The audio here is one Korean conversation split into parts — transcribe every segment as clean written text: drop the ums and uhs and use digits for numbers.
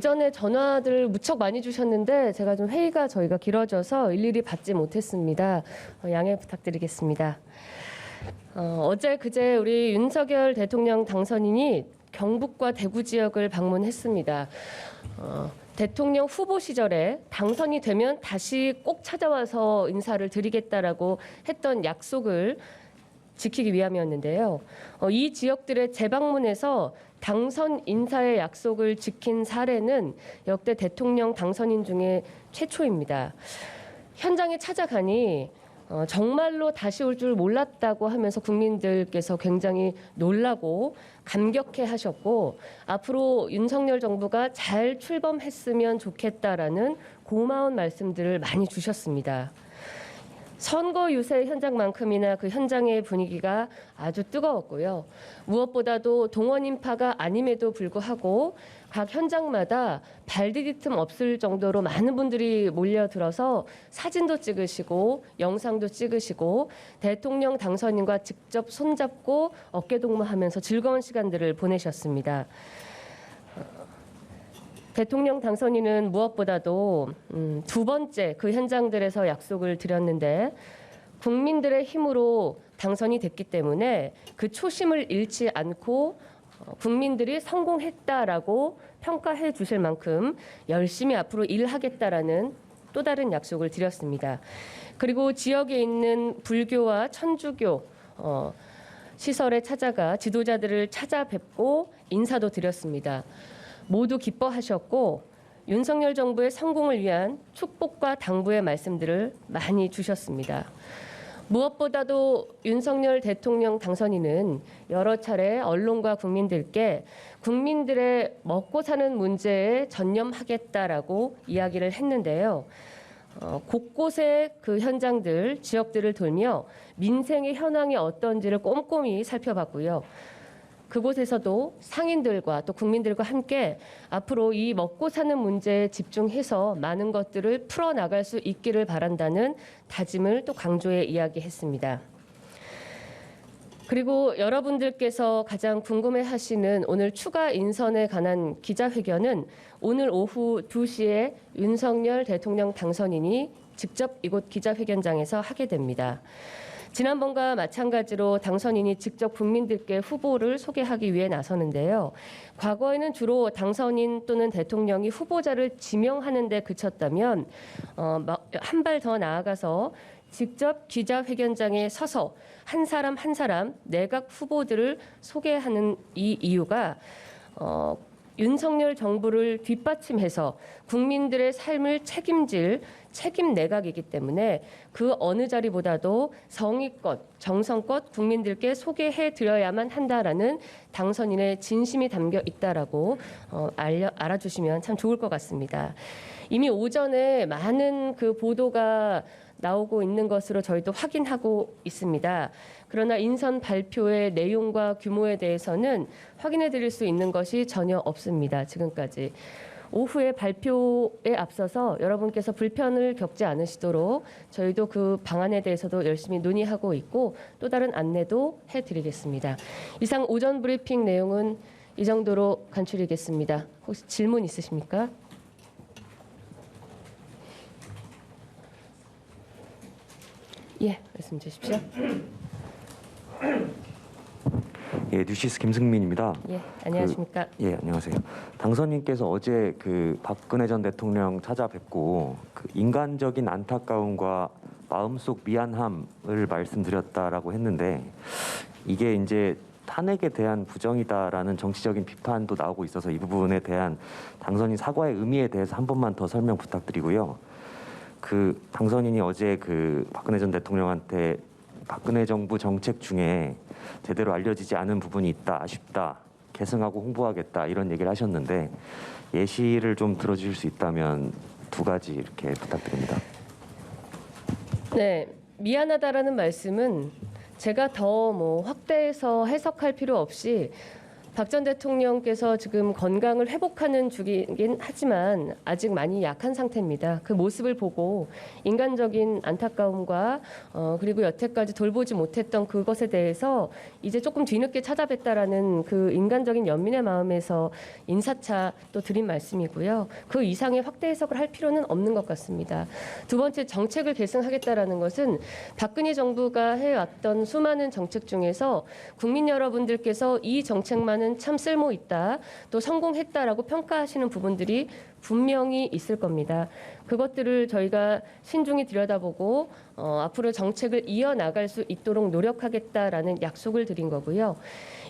오전에 전화들 무척 많이 주셨는데 제가 좀 저희가 길어져서 일일이 받지 못했습니다. 양해 부탁드리겠습니다. 어제 그제 우리 윤석열 대통령 당선인이 경북과 대구 지역을 방문했습니다. 대통령 후보 시절에 당선이 되면 다시 꼭 찾아와서 인사를 드리겠다라고 했던 약속을 지키기 위함이었는데요. 이 지역들의 재방문에서 당선 인사의 약속을 지킨 사례는 역대 대통령 당선인 중에 최초입니다. 현장에 찾아가니 정말로 다시 올 줄 몰랐다고 하면서 국민들께서 굉장히 놀라고 감격해 하셨고, 앞으로 윤석열 정부가 잘 출범했으면 좋겠다라는 고마운 말씀들을 많이 주셨습니다. 선거 유세 현장만큼이나 그 현장의 분위기가 아주 뜨거웠고요. 무엇보다도 동원 인파가 아님에도 불구하고 각 현장마다 발디딜 틈 없을 정도로 많은 분들이 몰려들어서 사진도 찍으시고 영상도 찍으시고 대통령 당선인과 직접 손잡고 어깨동무하면서 즐거운 시간들을 보내셨습니다. 대통령 당선인은 무엇보다도 두 번째 그 현장들에서 약속을 드렸는데, 국민들의 힘으로 당선이 됐기 때문에 그 초심을 잃지 않고 국민들이 성공했다라고 평가해 주실 만큼 열심히 앞으로 일하겠다라는 또 다른 약속을 드렸습니다. 그리고 지역에 있는 불교와 천주교 시설에 찾아가 지도자들을 찾아뵙고 인사도 드렸습니다. 모두 기뻐하셨고 윤석열 정부의 성공을 위한 축복과 당부의 말씀들을 많이 주셨습니다. 무엇보다도 윤석열 대통령 당선인은 여러 차례 언론과 국민들께 국민들의 먹고 사는 문제에 전념하겠다라고 이야기를 했는데요. 곳곳의 그 현장들, 지역들을 돌며 민생의 현황이 어떤지를 꼼꼼히 살펴봤고요. 그곳에서도 상인들과 또 국민들과 함께 앞으로 이 먹고 사는 문제에 집중해서 많은 것들을 풀어나갈 수 있기를 바란다는 다짐을 또 강조해 이야기했습니다. 그리고 여러분들께서 가장 궁금해하시는 오늘 추가 인선에 관한 기자회견은 오늘 오후 2시에 윤석열 대통령 당선인이 직접 이곳 기자회견장에서 하게 됩니다. 지난번과 마찬가지로 당선인이 직접 국민들께 후보를 소개하기 위해 나서는데요. 과거에는 주로 당선인 또는 대통령이 후보자를 지명하는 데 그쳤다면 한 발 더 나아가서 직접 기자회견장에 서서 한 사람 한 사람 내각 후보들을 소개하는 이 이유가 윤석열 정부를 뒷받침해서 국민들의 삶을 책임질 책임 내각이기 때문에 그 어느 자리보다도 성의껏 정성껏 국민들께 소개해 드려야만 한다라는 당선인의 진심이 담겨 있다라고 알아주시면 참 좋을 것 같습니다. 이미 오전에 많은 그 보도가 나오고 있는 것으로 저희도 확인하고 있습니다. 그러나 인선 발표의 내용과 규모에 대해서는 확인해 드릴 수 있는 것이 전혀 없습니다. 지금까지. 오후에 발표에 앞서서 여러분께서 불편을 겪지 않으시도록 저희도 그 방안에 대해서도 열심히 논의하고 있고 또 다른 안내도 해드리겠습니다. 이상 오전 브리핑 내용은 이 정도로 간추리겠습니다. 혹시 질문 있으십니까? 예, 말씀 주십시오. 예, 뉴시스 김승민입니다. 예, 안녕하십니까? 예, 안녕하세요. 당선인께서 어제 그 박근혜 전 대통령 찾아뵙고 그 인간적인 안타까움과 마음속 미안함을 말씀드렸다라고 했는데, 이게 이제 탄핵에 대한 부정이다라는 정치적인 비판도 나오고 있어서 이 부분에 대한 당선인 사과의 의미에 대해서 한 번만 더 설명 부탁드리고요. 그 당선인이 어제 그 박근혜 전 대통령한테 박근혜 정부 정책 중에 제대로 알려지지 않은 부분이 있다, 아쉽다, 계승하고 홍보하겠다 이런 얘기를 하셨는데, 예시를 좀 들어주실 수 있다면 두 가지 이렇게 부탁드립니다. 네, 미안하다라는 말씀은 제가 더 확대해서 해석할 필요 없이 박 전 대통령께서 지금 건강을 회복하는 중이긴 하지만 아직 많이 약한 상태입니다. 그 모습을 보고 인간적인 안타까움과 그리고 여태까지 돌보지 못했던 그것에 대해서 이제 조금 뒤늦게 찾아뵙다라는 그 인간적인 연민의 마음에서 인사차 또 드린 말씀이고요. 그 이상의 확대 해석을 할 필요는 없는 것 같습니다. 두 번째, 정책을 계승하겠다라는 것은 박근혜 정부가 해왔던 수많은 정책 중에서 국민 여러분들께서 이 정책만은 참 쓸모 있다, 또 성공했다라고 평가하시는 부분들이 분명히 있을 겁니다. 그것들을 저희가 신중히 들여다보고 앞으로 정책을 이어나갈 수 있도록 노력하겠다라는 약속을 드린 거고요.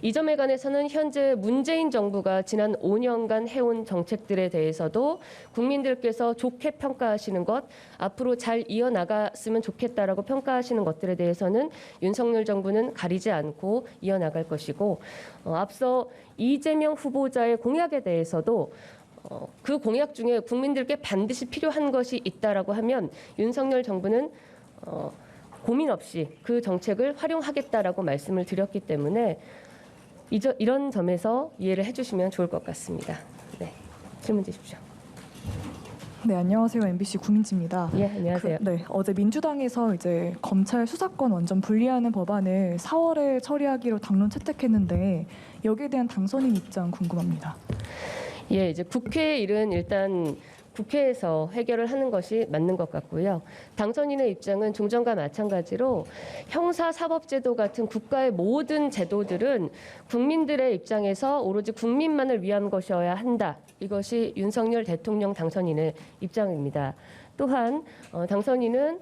이 점에 관해서는 현재 문재인 정부가 지난 5년간 해온 정책들에 대해서도 국민들께서 좋게 평가하시는 것, 앞으로 잘 이어나갔으면 좋겠다라고 평가하시는 것들에 대해서는 윤석열 정부는 가리지 않고 이어나갈 것이고, 앞서 이재명 후보자의 공약에 대해서도 그 공약 중에 국민들께 반드시 필요한 것이 있다라고 하면 윤석열 정부는 고민 없이 그 정책을 활용하겠다라고 말씀을 드렸기 때문에 이런 점에서 이해를 해주시면 좋을 것 같습니다. 네, 질문 주십시오. 네, 안녕하세요. MBC 구민지입니다. 예, 안녕하세요. 어제 민주당에서 이제 검찰 수사권 완전 분리하는 법안을 4월에 처리하기로 당론 채택했는데 여기에 대한 당선인 입장 궁금합니다. 예, 이제 국회 일은 일단 국회에서 해결을 하는 것이 맞는 것 같고요. 당선인의 입장은 종전과 마찬가지로 형사사법제도 같은 국가의 모든 제도들은 국민들의 입장에서 오로지 국민만을 위한 것이어야 한다. 이것이 윤석열 대통령 당선인의 입장입니다. 또한 당선인은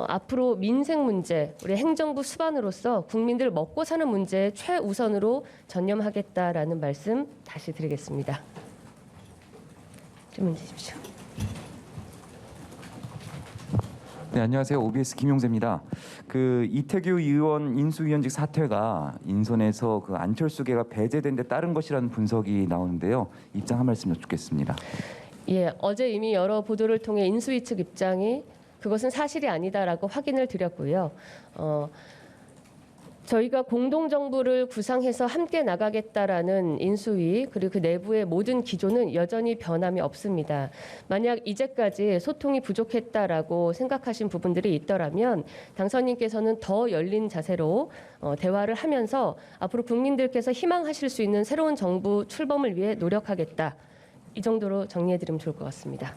앞으로 민생 문제, 우리 행정부 수반으로서 국민들 먹고 사는 문제에 최우선으로 전념하겠다라는 말씀 다시 드리겠습니다. 질문 주십시오. 네, 안녕하세요. OBS 김용재입니다. 그 이태규 의원 인수위원직 사퇴가 인선에서 그 안철수계가 배제된 데 따른 것이라는 분석이 나오는데요. 입장 한 말씀 여쭙겠습니다. 예, 어제 이미 여러 보도를 통해 인수위 측 입장이 그것은 사실이 아니다라고 확인을 드렸고요. 저희가 공동정부를 구상해서 함께 나가겠다라는 인수위 그리고 그 내부의 모든 기조는 여전히 변함이 없습니다. 만약 이제까지 소통이 부족했다라고 생각하신 부분들이 있더라면 당선인께서는 더 열린 자세로 대화를 하면서 앞으로 국민들께서 희망하실 수 있는 새로운 정부 출범을 위해 노력하겠다. 이 정도로 정리해드리면 좋을 것 같습니다.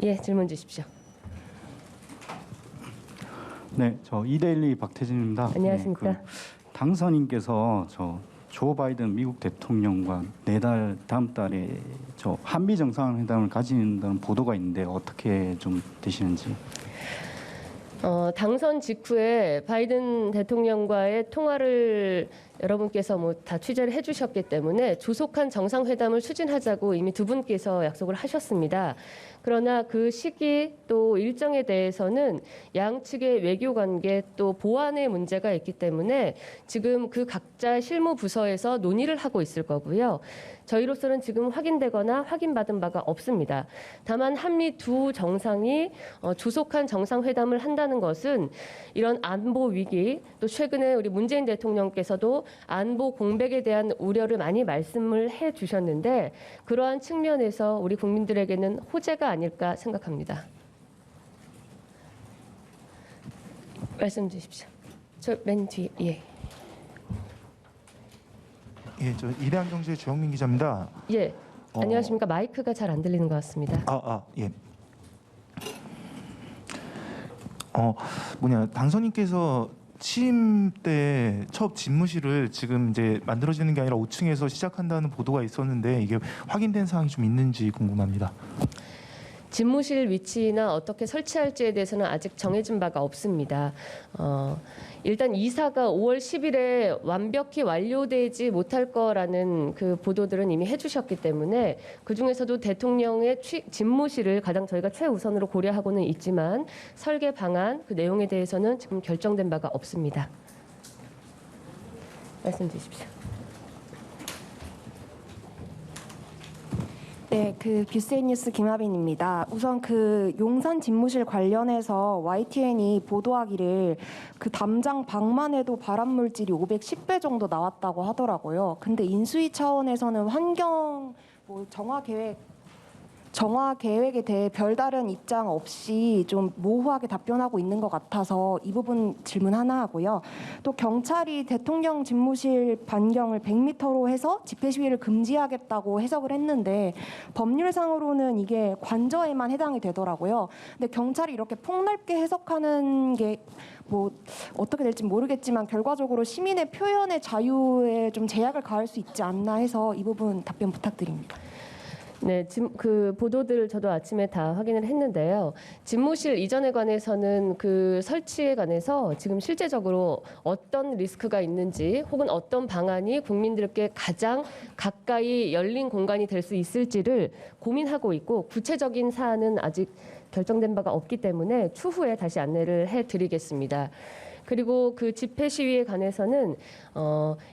예, 질문 주십시오. 네, 저 이데일리 박태진입니다. 안녕하십니까. 네, 당선인께서 조 바이든 미국 대통령과 내달 다음 달에 한미 정상회담을 가진다는 보도가 있는데 어떻게 좀 되시는지. 당선 직후에 바이든 대통령과의 통화를 여러분께서 다 취재를 해주셨기 때문에 조속한 정상회담을 추진하자고 이미 두 분께서 약속을 하셨습니다. 그러나 그 시기 또 일정에 대해서는 양측의 외교관계 또 보안의 문제가 있기 때문에 지금 그 각자 실무 부서에서 논의를 하고 있을 거고요. 저희로서는 지금 확인되거나 확인받은 바가 없습니다. 다만 한미 두 정상이 조속한 정상회담을 한다는 것은 이런 안보 위기 또 최근에 우리 문재인 대통령께서도 안보 공백에 대한 우려를 많이 말씀을 해 주셨는데 그러한 측면에서 우리 국민들에게는 호재가 아닐까 생각합니다. 말씀 주십시오. 저 맨 뒤, 예. 예, 저 이대한경제 주영민 기자입니다. 예, 안녕하십니까. 마이크가 잘 안 들리는 것 같습니다. 예. 당선인께서 취임 때 첫 집무실을 지금 이제 만들어지는 게 아니라 5층에서 시작한다는 보도가 있었는데 이게 확인된 사항이 좀 있는지 궁금합니다. 집무실 위치나 어떻게 설치할지에 대해서는 아직 정해진 바가 없습니다. 일단 이사가 5월 10일에 완벽히 완료되지 못할 거라는 그 보도들은 이미 해주셨기 때문에 그중에서도 대통령의 집무실을 가장 저희가 최우선으로 고려하고는 있지만 설계 방안 그 내용에 대해서는 지금 결정된 바가 없습니다. 말씀 주십시오. 네, 그 뷰스의 뉴스 김하빈입니다. 우선 그 용산 집무실 관련해서 YTN이 보도하기를 그 담장 방만 해도 발암 물질이 510배 정도 나왔다고 하더라고요. 근데 인수위 차원에서는 환경 뭐 정화 계획에 대해 별다른 입장 없이 좀 모호하게 답변하고 있는 것 같아서 이 부분 질문 하나 하고요. 또 경찰이 대통령 집무실 반경을 100m로 해서 집회 시위를 금지하겠다고 해석을 했는데 법률상으로는 이게 관저에만 해당이 되더라고요. 근데 경찰이 이렇게 폭넓게 해석하는 게 뭐 어떻게 될지 모르겠지만 결과적으로 시민의 표현의 자유에 좀 제약을 가할 수 있지 않나 해서 이 부분 답변 부탁드립니다. 네, 그 보도들 저도 아침에 다 확인을 했는데요. 집무실 이전에 관해서는 그 설치에 관해서 지금 실제적으로 어떤 리스크가 있는지 혹은 어떤 방안이 국민들께 가장 가까이 열린 공간이 될 수 있을지를 고민하고 있고 구체적인 사안은 아직 결정된 바가 없기 때문에 추후에 다시 안내를 해드리겠습니다. 그리고 그 집회 시위에 관해서는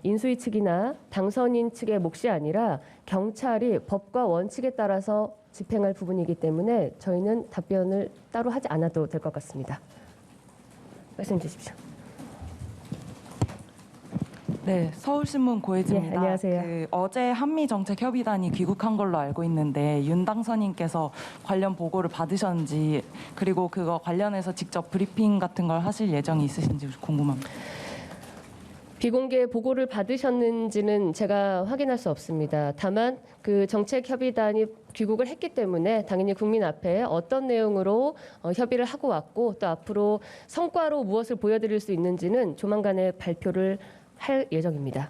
인수위 측이나 당선인 측의 몫이 아니라 경찰이 법과 원칙에 따라서 집행할 부분이기 때문에 저희는 답변을 따로 하지 않아도 될 것 같습니다. 말씀 주십시오. 네, 서울신문 고혜지입니다. 네, 안녕하세요. 그 어제 한미정책협의단이 귀국한 걸로 알고 있는데 윤 당선인께서 관련 보고를 받으셨는지 그리고 그거 관련해서 직접 브리핑 같은 걸 하실 예정이 있으신지 궁금합니다. 비공개 보고를 받으셨는지는 제가 확인할 수 없습니다. 다만 그 정책협의단이 귀국을 했기 때문에 당연히 국민 앞에 어떤 내용으로 협의를 하고 왔고 또 앞으로 성과로 무엇을 보여드릴 수 있는지는 조만간에 발표를 할 예정입니다.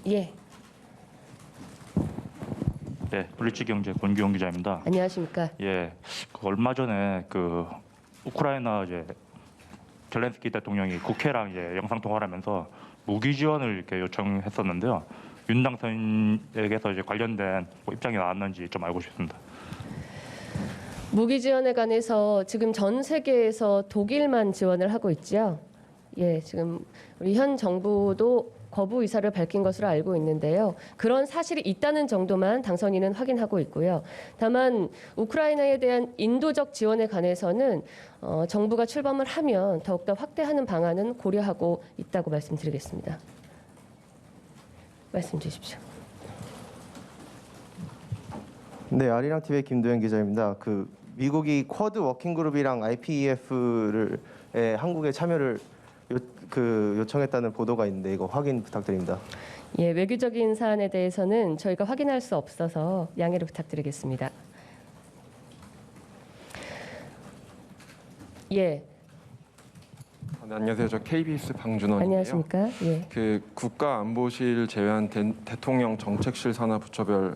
예, 네, 블리츠경제 권규영 기자입니다. 안녕하십니까? 예, 얼마 전에 그 우크라이나 이제 젤렌스키 대통령이 국회랑 이제 영상 통화를 하면서 무기 지원을 이렇게 요청했었는데요. 윤 당선인에게서 이제 관련된 뭐 입장이 나왔는지 좀 알고 싶습니다. 무기 지원에 관해서 지금 전 세계에서 독일만 지원을 하고 있죠. 예, 지금 우리 현 정부도 거부 의사를 밝힌 것으로 알고 있는데요. 그런 사실이 있다는 정도만 당선인은 확인하고 있고요. 다만 우크라이나에 대한 인도적 지원에 관해서는 정부가 출범을 하면 더욱더 확대하는 방안은 고려하고 있다고 말씀드리겠습니다. 말씀 주십시오. 네, 아리랑 TV의 김도현 기자입니다. 그 미국이 쿼드 워킹 그룹이랑 IPEF를 한국의 참여를 요청했다는 보도가 있는데 이거 확인 부탁드립니다. 예, 외교적인 사안에 대해서는 저희가 확인할 수 없어서 양해를 부탁드리겠습니다. 예. 네, 안녕하세요. 저 KBS 방준원이에요. 안녕하십니까? 예. 그 국가안보실 제외한 대통령 정책실 산하 부처별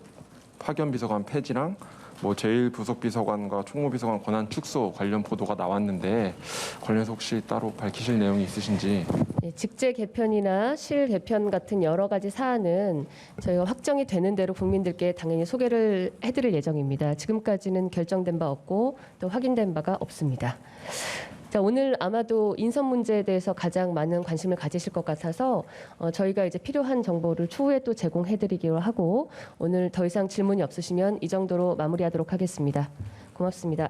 파견 비서관 폐지랑 뭐 제1부속비서관과 총무비서관 권한 축소 관련 보도가 나왔는데 관련해서 혹시 따로 밝히실 내용이 있으신지. 예, 직제 개편이나 실 개편 같은 여러 가지 사안은 저희가 확정이 되는 대로 국민들께 당연히 소개를 해드릴 예정입니다. 지금까지는 결정된 바 없고 또 확인된 바가 없습니다. 자, 오늘 아마도 인선 문제에 대해서 가장 많은 관심을 가지실 것 같아서 저희가 이제 필요한 정보를 추후에 또 제공해드리기로 하고 오늘 더 이상 질문이 없으시면 이 정도로 마무리하도록 하겠습니다. 고맙습니다.